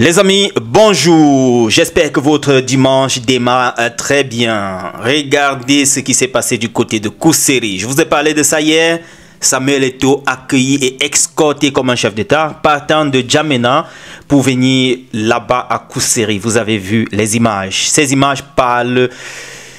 Les amis, bonjour. J'espère que votre dimanche démarre très bien. Regardez ce qui s'est passé du côté de Kuseri. Je vous ai parlé de ça hier. Samuel Eto'o accueilli et escorté comme un chef d'État partant de Djamena pour venir là-bas à Kuseri. Vous avez vu les images. Ces images parlent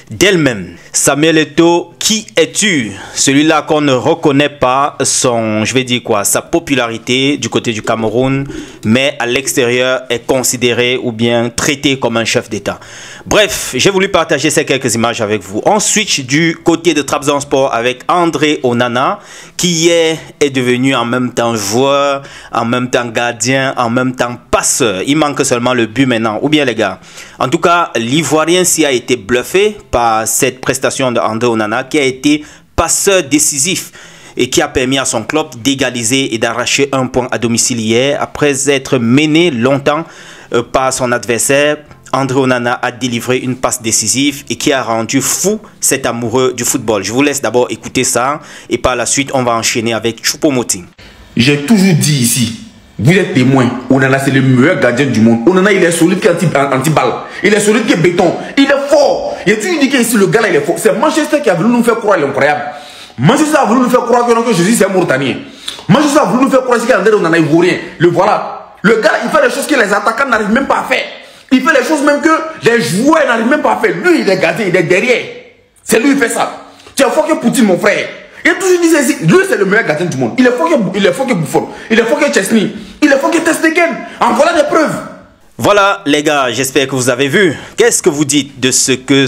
d'elles-mêmes. Samuel Eto'o, qui es-tu? Celui-là qu'on ne reconnaît pas sa popularité du côté du Cameroun, mais à l'extérieur est considéré ou bien traité comme un chef d'État. Bref, j'ai voulu partager ces quelques images avec vous. On switch du côté de Trabzonspor avec André Onana, qui hier est devenu en même temps joueur, en même temps gardien, en même temps passeur. Il manque seulement le but maintenant, ou bien les gars. En tout cas, l'Ivoirien s'y a été bluffé par cette prestation de André Onana, qui a été passeur décisif et qui a permis à son club d'égaliser et d'arracher un point à domicile hier. Après être mené longtemps par son adversaire, André Onana a délivré une passe décisive et qui a rendu fou cet amoureux du football. Je vous laisse d'abord écouter ça et par la suite, on va enchaîner avec Choupo-Moting. J'ai toujours dit ici, vous êtes témoin, Onana c'est le meilleur gardien du monde. Onana il est solide qui est anti-balle. Il est solide qui est béton. Il est fort. Et tu dis qu'ici le gars là il est fort. C'est Manchester qui a voulu nous faire croire il est incroyable. Manchester a voulu nous faire croire que Jésus c'est un Mauritanien. Manchester a voulu nous faire croire qu'André Onana est ivoirien. Le voilà. Le gars il fait des choses que les attaquants n'arrivent même pas à faire. Il fait des choses même que les joueurs n'arrivent même pas à faire. Lui, il est gardien, il est derrière. C'est lui qui fait ça. Tu es fort que Poutine, mon frère. Il a toujours dit ceci. Lui, c'est le meilleur gardien du monde. Il est fort que Buffon. Il est fort que Chesney. Il est fort que Testegen. En voilà des preuves. Voilà les gars, j'espère que vous avez vu. Qu'est-ce que vous dites de ce que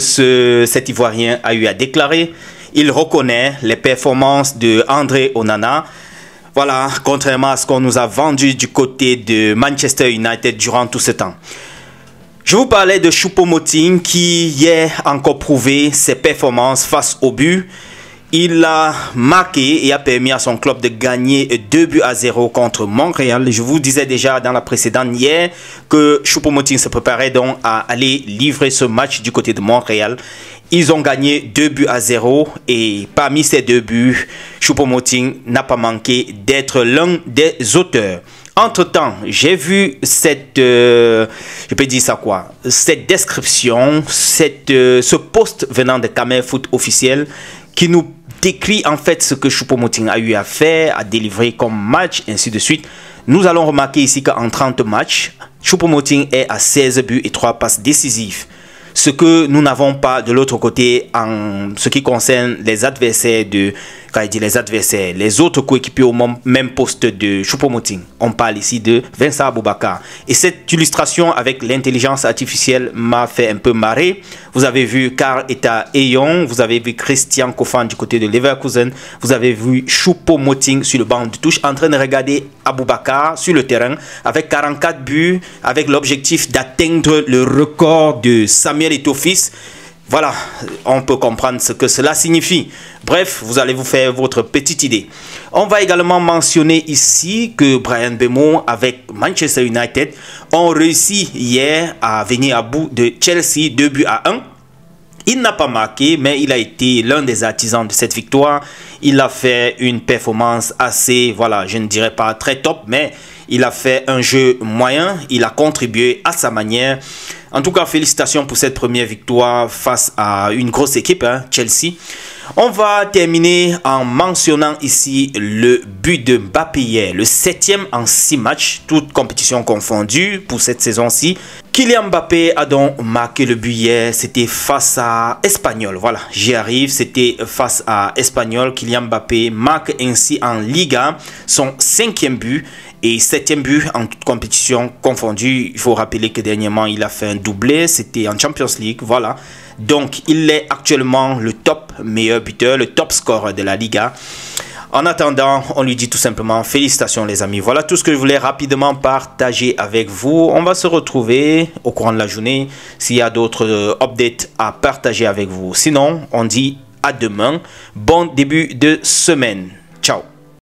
cet Ivoirien a eu à déclarer? Il reconnaît les performances de André Onana. Voilà, contrairement à ce qu'on nous a vendu du côté de Manchester United durant tout ce temps. Je vous parlais de Choupo-Moting qui hier encore prouvé ses performances face au but. Il a marqué et a permis à son club de gagner 2-0 contre Montréal. Je vous disais déjà dans la précédente hier que Choupo-Moting se préparait donc à aller livrer ce match du côté de Montréal. Ils ont gagné 2-0 et parmi ces deux buts, Choupo-Moting n'a pas manqué d'être l'un des auteurs. Entre-temps, j'ai vu cette description, ce post venant de Camer Foot officiel qui nous décrit en fait ce que Choupo-Moting a eu à faire, à délivrer comme match, ainsi de suite. Nous allons remarquer ici qu'en 30 matchs, Choupo-Moting est à 16 buts et 3 passes décisives. Ce que nous n'avons pas de l'autre côté en ce qui concerne les adversaires les autres coéquipiers au même poste de Choupo-Moting. On parle ici de Vincent Aboubakar. Et cette illustration avec l'intelligence artificielle m'a fait un peu marrer. Vous avez vu Karl Eta Eyon, vous avez vu Christian Kofan du côté de Leverkusen, vous avez vu Choupo-Moting sur le banc de touche en train de regarder Aboubakar sur le terrain avec 44 buts, avec l'objectif d'atteindre le record de Samuel Eto'o fils. Voilà, on peut comprendre ce que cela signifie. Bref, vous allez vous faire votre petite idée. On va également mentionner ici que Bryan Mbeumo avec Manchester United ont réussi hier à venir à bout de Chelsea 2-1. Il n'a pas marqué, mais il a été l'un des artisans de cette victoire. Il a fait une performance assez, voilà, je ne dirais pas très top, mais il a fait un jeu moyen. Il a contribué à sa manière. En tout cas, félicitations pour cette première victoire face à une grosse équipe, Chelsea. On va terminer en mentionnant ici le but de Mbappé hier, le 7e en 6 matchs, toutes compétitions confondues pour cette saison-ci. Kylian Mbappé a donc marqué le but hier, c'était face à Espanyol. Voilà, j'y arrive, c'était face à Espanyol. Kylian Mbappé marque ainsi en Liga son 5e but. Et 7e but en toute compétition confondue. Il faut rappeler que dernièrement, il a fait un doublé. C'était en Champions League. Voilà. Donc, il est actuellement le top meilleur buteur, le top scorer de la Liga. En attendant, on lui dit tout simplement félicitations les amis. Voilà tout ce que je voulais rapidement partager avec vous. On va se retrouver au courant de la journée s'il y a d'autres updates à partager avec vous. Sinon, on dit à demain. Bon début de semaine.